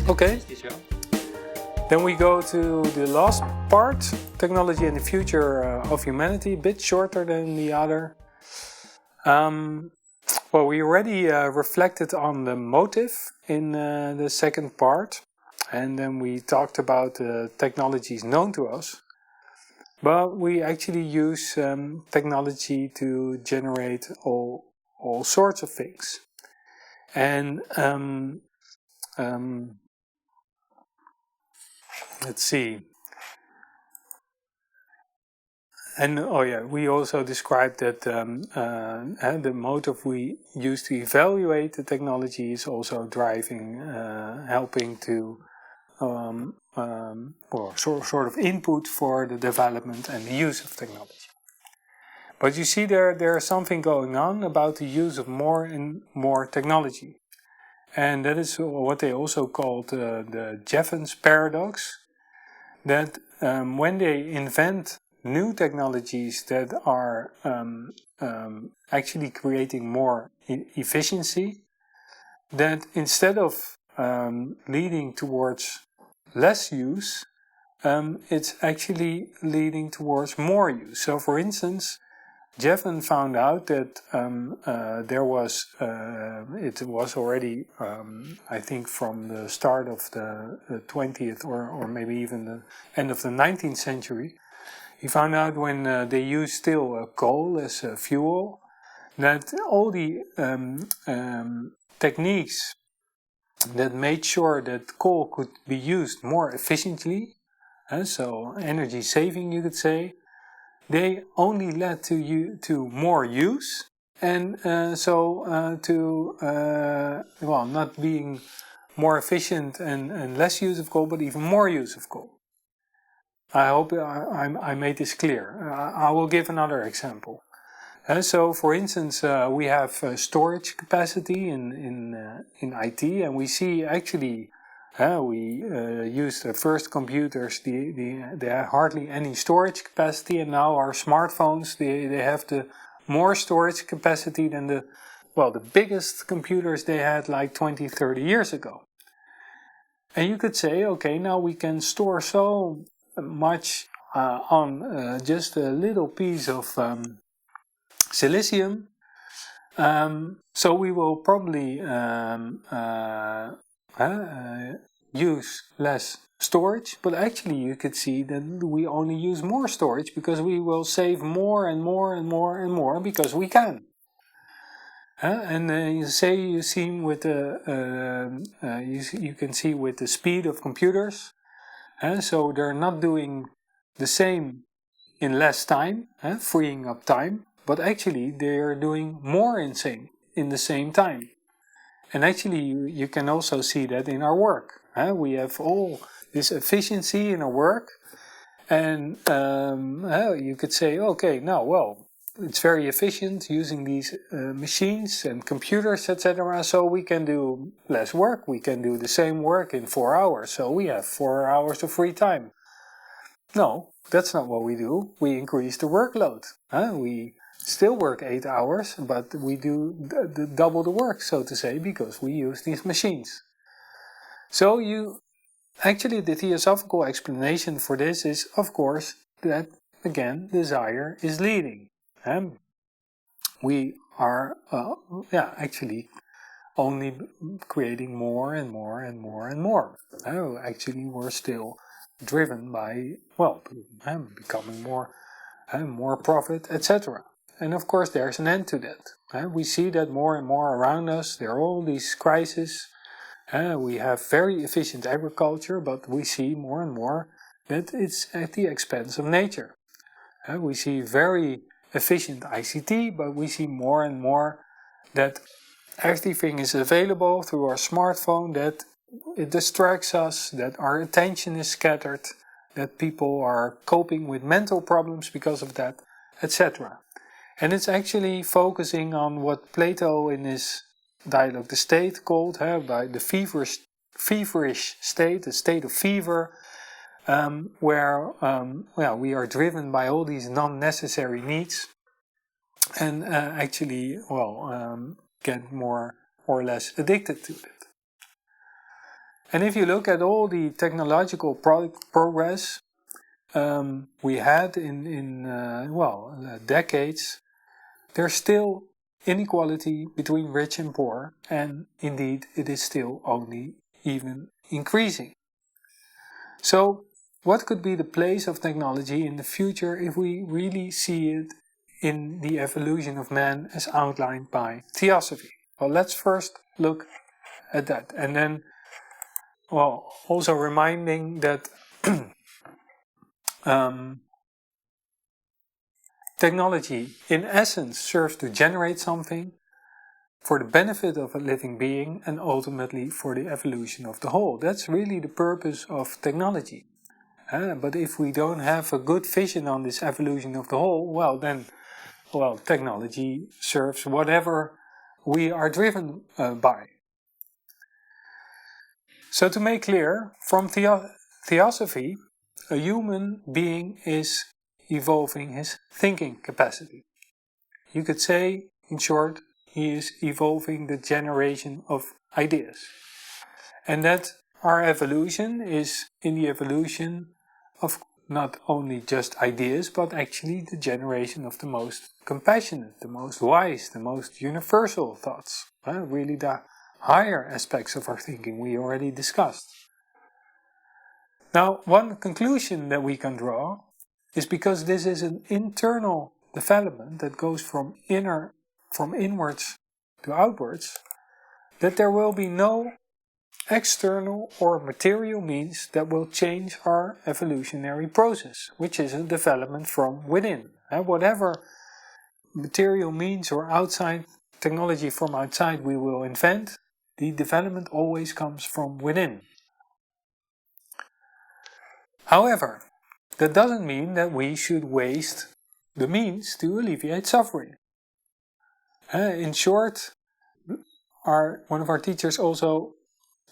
Okay. Then we go to the last part, technology and the future of humanity, a bit shorter than the other. Well, we already reflected on the motive in the second part, and then we talked about the technologies known to us. But we actually use technology to generate all sorts of things. And let's see. And we also described that the motive we use to evaluate the technology is also driving, helping to, or sort of input for the development and the use of technology. But you see there is something going on about the use of more and more technology. And that is what they also called the Jevons paradox, that when they invent new technologies that are actually creating more efficiency, that instead of leading towards less use, it's actually leading towards more use. So for instance, Jevon found out that it was already, I think from the start of the 20th or maybe even the end of the 19th century, he found out when they used still coal as fuel, that all the techniques that made sure that coal could be used more efficiently, so energy saving you could say, they only led to more use, and not being more efficient and less use of coal, but even more use of coal. I hope I made this clear. I will give another example. So, for instance, we have storage capacity in IT, and we see actually we used the first computers. They had hardly any storage capacity, and now our smartphones they have the more storage capacity than the biggest computers they had like 20, 30 years ago. And you could say, okay, now we can store so much on just a little piece of silicium, so we will probably use less storage, but actually you could see that we only use more storage because we will save more and more and more and more because we can. You see with you can see with the speed of computers, so they're not doing the same in less time, freeing up time, but actually they're doing more in the same time. And actually you can also see that in our work. We have all this efficiency in our work, and you could say, okay, now, well, it's very efficient using these machines and computers, etc. So we can do less work. We can do the same work in 4 hours. So we have 4 hours of free time. No, that's not what we do. We increase the workload. We still work 8 hours, but we do double the work, so to say, because we use these machines. So actually the theosophical explanation for this is, of course, that again desire is leading. We are actually only creating more and more and more and more. Actually, we're still driven by becoming more profit, etc. And of course, there's an end to that. We see that more and more around us. There are all these crises. We have very efficient agriculture, but we see more and more that it's at the expense of nature. We see very efficient ICT, but we see more and more that everything is available through our smartphone, that it distracts us, that our attention is scattered, that people are coping with mental problems because of that, etc. And it's actually focusing on what Plato in his dialogue, the state, called by the feverish state, the state of fever, where we are driven by all these non-necessary needs, and get more or less addicted to it. And if you look at all the technological progress we had in decades, there's still inequality between rich and poor, and indeed it is still only even increasing. So what could be the place of technology in the future if we really see it in the evolution of man as outlined by Theosophy? Well, let's first look at that, and then also reminding that technology in essence serves to generate something for the benefit of a living being and ultimately for the evolution of the whole. That's really the purpose of technology. But if we don't have a good vision on this evolution of the whole, then technology serves whatever we are driven by. So to make clear, from Theosophy, a human being is evolving his thinking capacity. You could say, in short, he is evolving the generation of ideas. And that our evolution is in the evolution of not only just ideas, but actually the generation of the most compassionate, the most wise, the most universal thoughts. Really the higher aspects of our thinking we already discussed. Now, one conclusion that we can draw is because this is an internal development that goes from inwards to outwards, that there will be no external or material means that will change our evolutionary process, which is a development from within. Whatever material means or outside technology from outside we will invent, the development always comes from within. However, that doesn't mean that we should waste the means to alleviate suffering. In short, one of our teachers also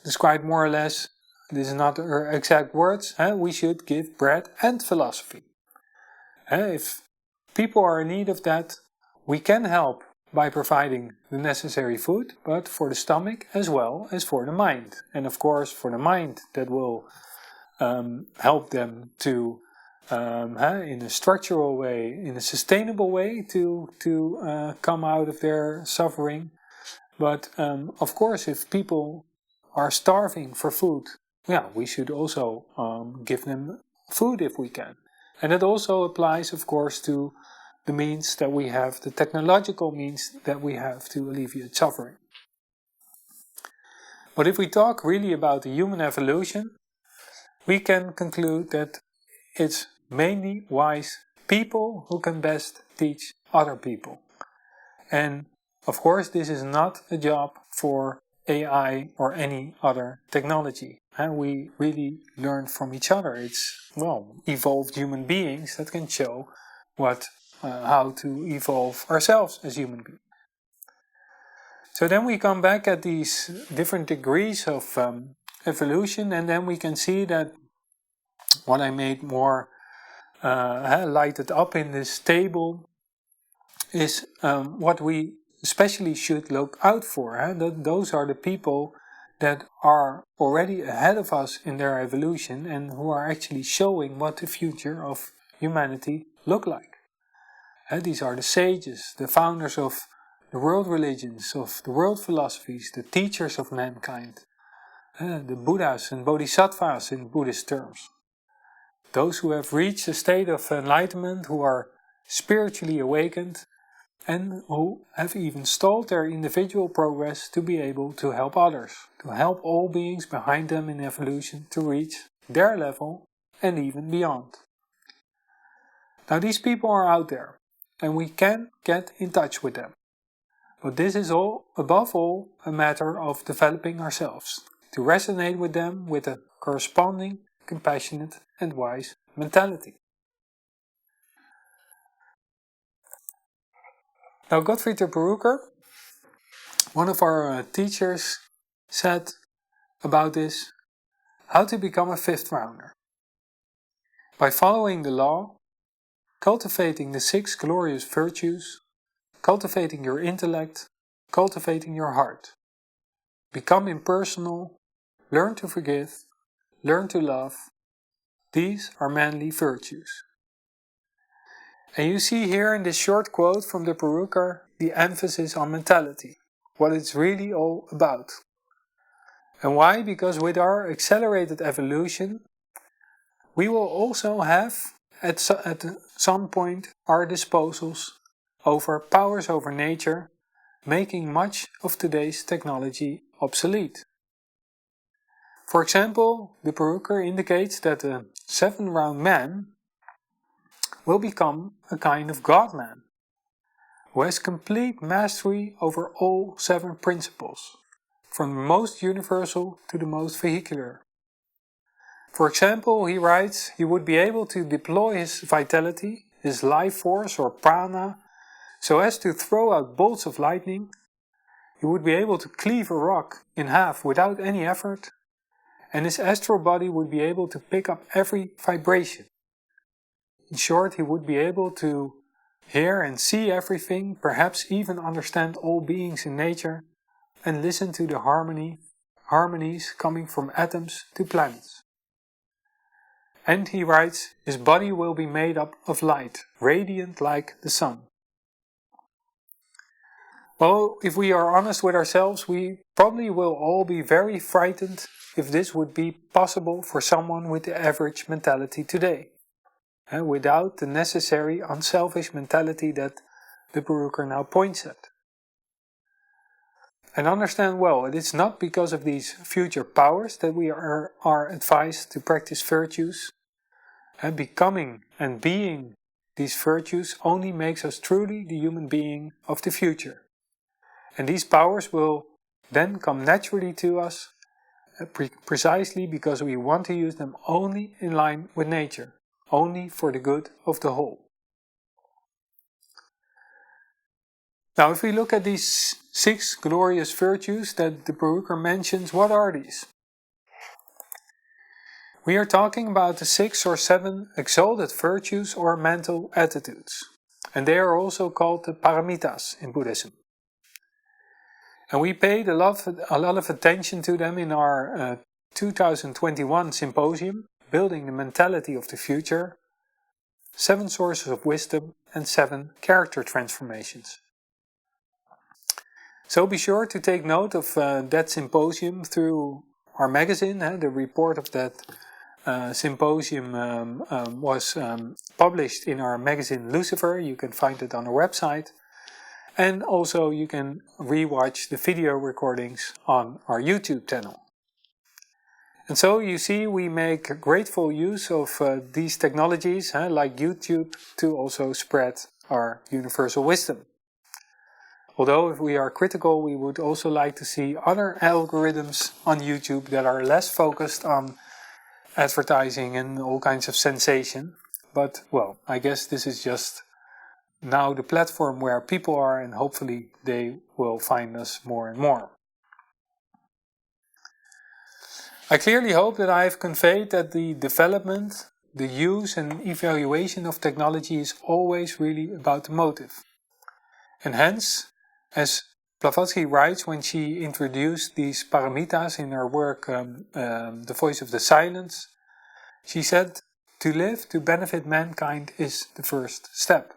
described more or less, this is not her exact words, we should give bread and philosophy. If people are in need of that, we can help by providing the necessary food, but for the stomach as well as for the mind. And of course for the mind, that will help them to, in a structural way, in a sustainable way, to come out of their suffering. But of course, if people are starving for food, we should also give them food if we can. And it also applies, of course, to the means that we have, the technological means that we have to alleviate suffering. But if we talk really about the human evolution, we can conclude that it's mainly wise people who can best teach other people. And of course, this is not a job for AI or any other technology. And we really learn from each other. It's, evolved human beings that can show how to evolve ourselves as human beings. So then we come back at these different degrees of evolution, and then we can see that what I made more lighted up in this table is what we especially should look out for. Those are the people that are already ahead of us in their evolution and who are actually showing what the future of humanity look like. These are the sages, the founders of the world religions, of the world philosophies, the teachers of mankind, the Buddhas and Bodhisattvas in Buddhist terms. Those who have reached a state of enlightenment, who are spiritually awakened, and who have even stalled their individual progress to be able to help others, to help all beings behind them in evolution to reach their level and even beyond. Now these people are out there, and we can get in touch with them. But this is above all a matter of developing ourselves, to resonate with them with a corresponding, compassionate and wise mentality. Now Gottfried de Perucker, one of our teachers, said about this, how to become a fifth rounder. By following the law, cultivating the 6 glorious virtues, cultivating your intellect, cultivating your heart. Become impersonal, learn to forgive, learn to love. These are manly virtues. And you see here in this short quote from the Peruker the emphasis on mentality, what it's really all about. And why? Because with our accelerated evolution, we will also have at some point our disposals over powers over nature, making much of today's technology obsolete. For example, the Peruker indicates that a 7-round man will become a kind of God-man, who has complete mastery over all 7 principles, from the most universal to the most vehicular. For example, he writes, he would be able to deploy his vitality, his life force or prana, so as to throw out bolts of lightning. He would be able to cleave a rock in half without any effort, and his astral body would be able to pick up every vibration. In short, he would be able to hear and see everything, perhaps even understand all beings in nature, and listen to the harmonies coming from atoms to planets. And he writes, his body will be made up of light, radiant like the sun. Well, if we are honest with ourselves, we probably will all be very frightened if this would be possible for someone with the average mentality today, and without the necessary unselfish mentality that the Peruker now points at. And understand well, it is not because of these future powers that we are advised to practice virtues, and becoming and being these virtues only makes us truly the human being of the future. And these powers will then come naturally to us precisely because we want to use them only in line with nature, only for the good of the whole. Now, if we look at these 6 glorious virtues that the Peruker mentions, what are these? We are talking about the 6 or 7 exalted virtues or mental attitudes, and they are also called the Paramitas in Buddhism. And we paid a lot of attention to them in our 2021 symposium, Building the Mentality of the Future, 7 Sources of Wisdom and 7 Character Transformations. So be sure to take note of that symposium through our magazine. The report of that symposium was published in our magazine Lucifer. You can find it on our website. And also you can rewatch the video recordings on our YouTube channel. And so you see we make grateful use of these technologies like YouTube to also spread our universal wisdom. Although if we are critical, we would also like to see other algorithms on YouTube that are less focused on advertising and all kinds of sensation. But well, I guess this is just now the platform where people are, and hopefully they will find us more and more. I clearly hope that I have conveyed that the development, the use and evaluation of technology is always really about the motive. And hence, as Blavatsky writes when she introduced these paramitas in her work The Voice of the Silence, she said, to live to benefit mankind is the first step.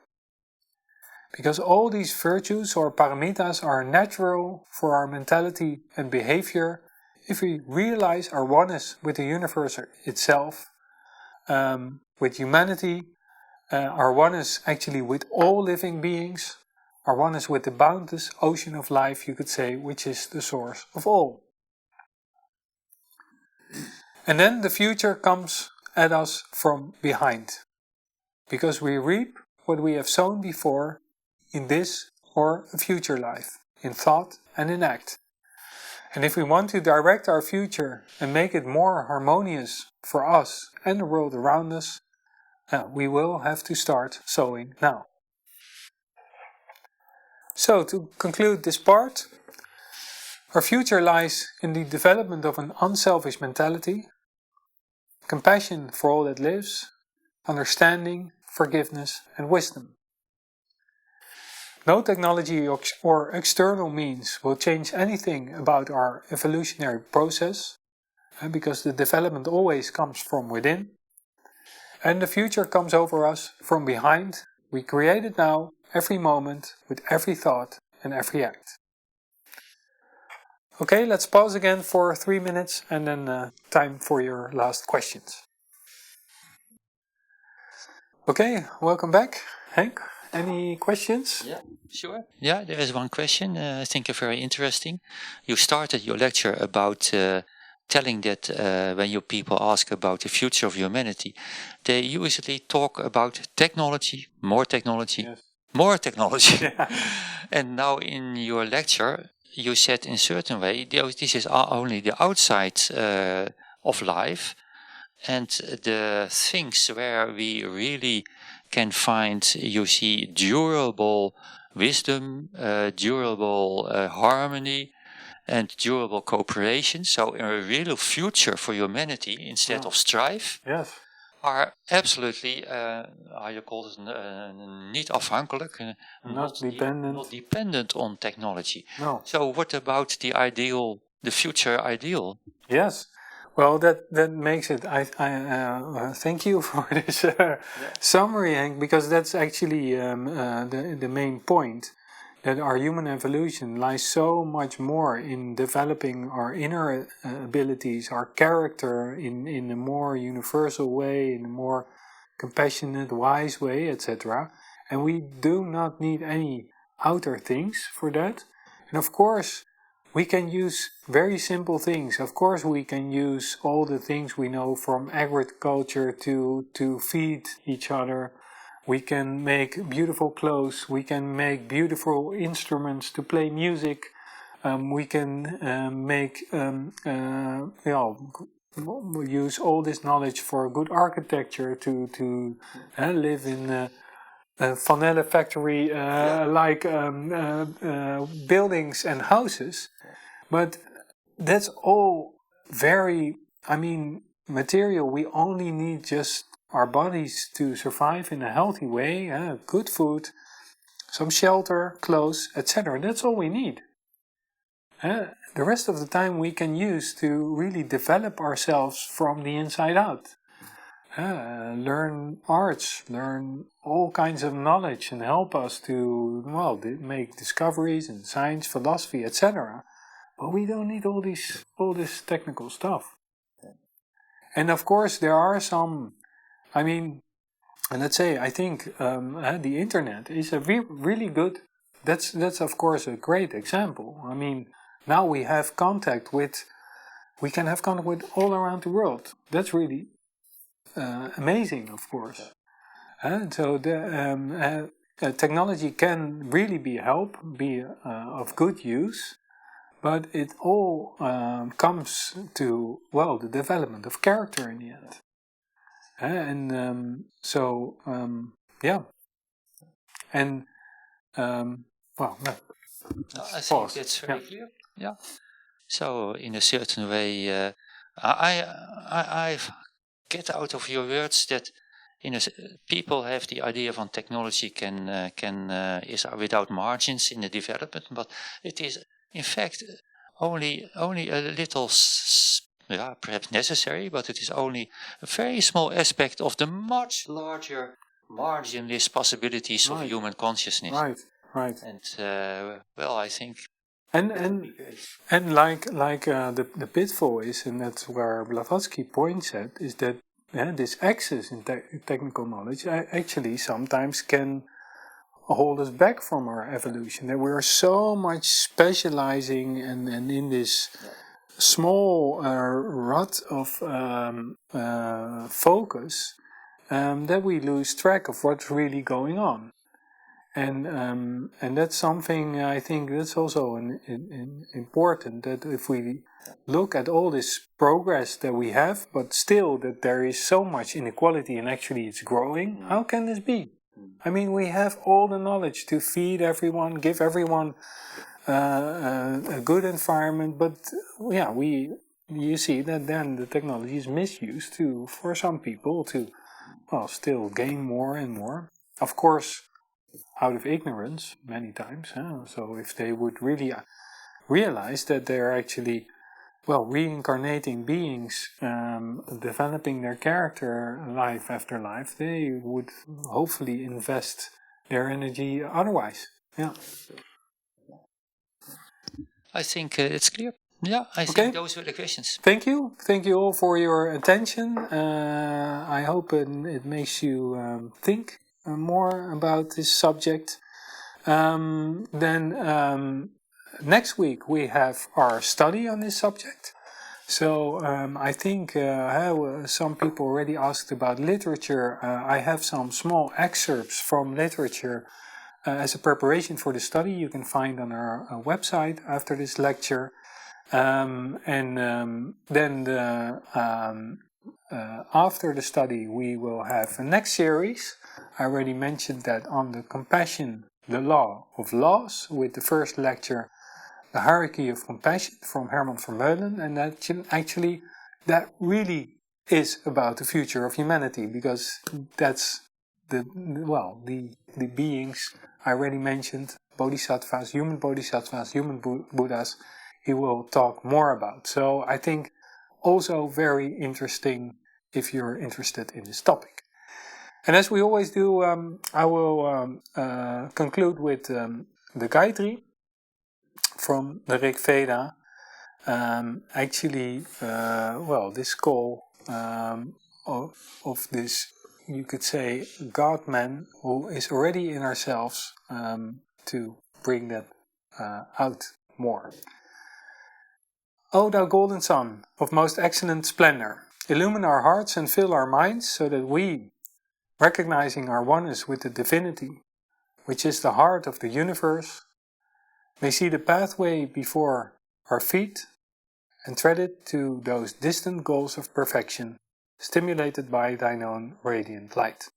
Because all these virtues or paramitas are natural for our mentality and behavior if we realize our oneness with the universe itself, with humanity, our oneness actually with all living beings, our oneness with the boundless ocean of life, you could say, which is the source of all. And then the future comes at us from behind, because we reap what we have sown before in this or a future life, in thought and in act. And if we want to direct our future and make it more harmonious for us and the world around us, we will have to start sowing now. So, to conclude this part, our future lies in the development of an unselfish mentality, compassion for all that lives, understanding, forgiveness and wisdom. No technology or external means will change anything about our evolutionary process, because the development always comes from within, and the future comes over us from behind. We create it now, every moment, with every thought and every act. Okay, let's pause again for 3 minutes and then time for your last questions. Okay, welcome back. Henk, any questions? Yeah, sure. Yeah, there is one question I think very interesting. You started your lecture about telling that when your people ask about the future of humanity, they usually talk about technology, more technology, Yes. more technology. Yeah. And now in your lecture, you said in a certain way, this is only the outside of life, and the things where we really can find, you see, durable wisdom, durable harmony, and durable cooperation. So a real future for humanity instead of strife. Yes. Are absolutely, how you call it, niet afhankelijk, Not dependent. not dependent on technology. No. So what about the ideal, the future ideal? Yes. Well, that makes it. Thank you for this summary, Hank, because that's actually the main point. That our human evolution lies so much more in developing our inner abilities, our character in a more universal way, in a more compassionate, wise way, etc. And we do not need any outer things for that. And of course, we can use very simple things. Of course, we can use all the things we know from agriculture to feed each other. We can make beautiful clothes. We can make beautiful instruments to play music. We can use all this knowledge for good architecture to live in a vanilla factory like buildings and houses. But that's all very, material. We only need just our bodies to survive in a healthy way, good food, some shelter, clothes, etc. That's all we need. The rest of the time we can use to really develop ourselves from the inside out. Learn arts, learn all kinds of knowledge and help us to, make discoveries in science, philosophy, etc. But we don't need all this technical stuff. And of course there are some, let's say, I think the internet is a really good, that's of course a great example. Now we can have contact with all around the world. That's really amazing, of course. So the technology can really be of good use, but it all comes to, the development of character in the end. Yeah. And, I think that's very clear. Yeah. So in a certain way, I get out of your words that people have the idea of technology is without margins in the development, but it is in fact only a little, perhaps necessary, but it is only a very small aspect of the much larger marginless possibilities of human consciousness. Right. And I think. And like the pitfall is, and that's where Blavatsky points at, is that this access in technical knowledge actually sometimes can hold us back from our evolution. That we are so much specializing and in this small rut of focus that we lose track of what's really going on. And that's something I think that's also important, that if we look at all this progress that we have, but still that there is so much inequality and actually it's growing, how can this be? We have all the knowledge to feed everyone, give everyone a good environment, but you see that then the technology is misused for some people to still gain more and more. Of course, out of ignorance many times. So if they would really realize that they're actually reincarnating beings, developing their character life after life, they would hopefully invest their energy otherwise. Yeah. I think it's clear. Yeah, I think those were the questions. Thank you. Thank you all for your attention. I hope it makes you think more about this subject. Then next week we have our study on this subject. So I think some people already asked about literature. I have some small excerpts from literature as a preparation for the study you can find on our website after this lecture. Then after the study we will have a next series. I already mentioned that on the compassion, the law of laws, with the first lecture, the hierarchy of compassion from Herman Vermeulen, and that really is about the future of humanity, because that's the beings I already mentioned, bodhisattvas, human Buddhas, he will talk more about. So I think also very interesting if you're interested in this topic. And as we always do, I will conclude with the Gayatri from the Rig Veda. This call of this, you could say, God-man who is already in ourselves, to bring that out more. O thou golden sun of most excellent splendor, illumine our hearts and fill our minds so that we, recognizing our oneness with the divinity, which is the heart of the universe, may see the pathway before our feet and tread it to those distant goals of perfection, stimulated by thine own radiant light.